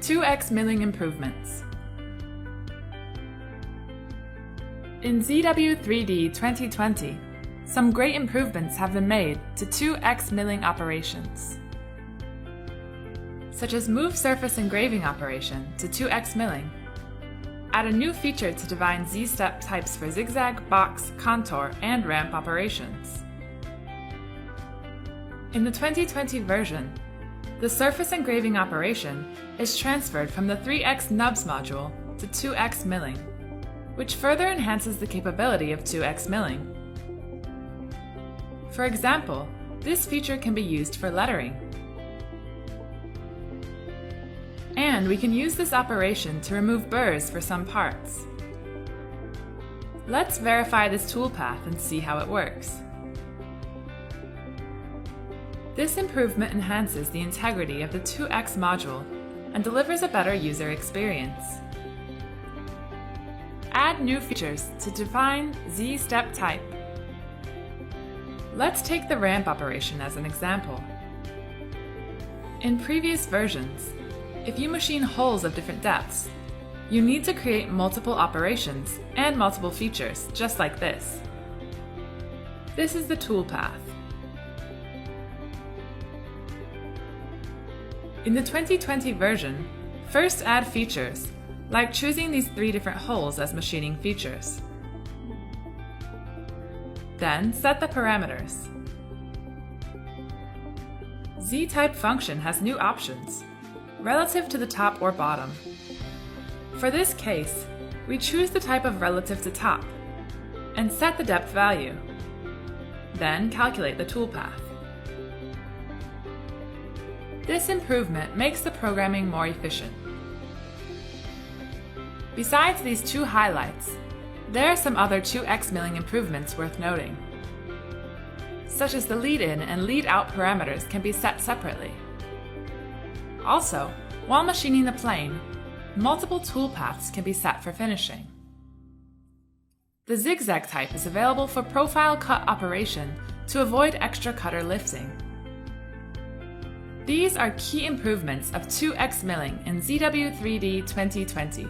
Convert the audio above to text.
2x milling improvements. In ZW3D 2020, some great improvements have been made to 2x milling operations, such as move surface engraving operation to 2x milling, add a new feature to define Z-step types for zigzag, box, contour, and ramp operations. In the 2020 version, the surface engraving operation is transferred from the 3x nubs module to 2x milling, which further enhances the capability of 2x milling. For example, this feature can be used for lettering. And we can use this operation to remove burrs for some parts. Let's verify this toolpath and see how it works. This improvement enhances the integrity of the 2x module and delivers a better user experience. Add new features to define Z-step type. Let's take the ramp operation as an example. In previous versions, if you machine holes of different depths, you need to create multiple operations and multiple features, just like this. This is the toolpath. In the 2020 version, first add features, like choosing these 3 different holes as machining features. Then set the parameters. Z-type function has new options, relative to the top or bottom. For this case, we choose the type of relative to top, and set the depth value. Then calculate the toolpath. This improvement makes the programming more efficient. Besides these 2 highlights, there are some other 2x milling improvements worth noting, such as the lead-in and lead-out parameters can be set separately. Also, while machining the plane, multiple toolpaths can be set for finishing. The zigzag type is available for profile cut operation to avoid extra cutter lifting. These are key improvements of 2x milling in ZW3D 2020.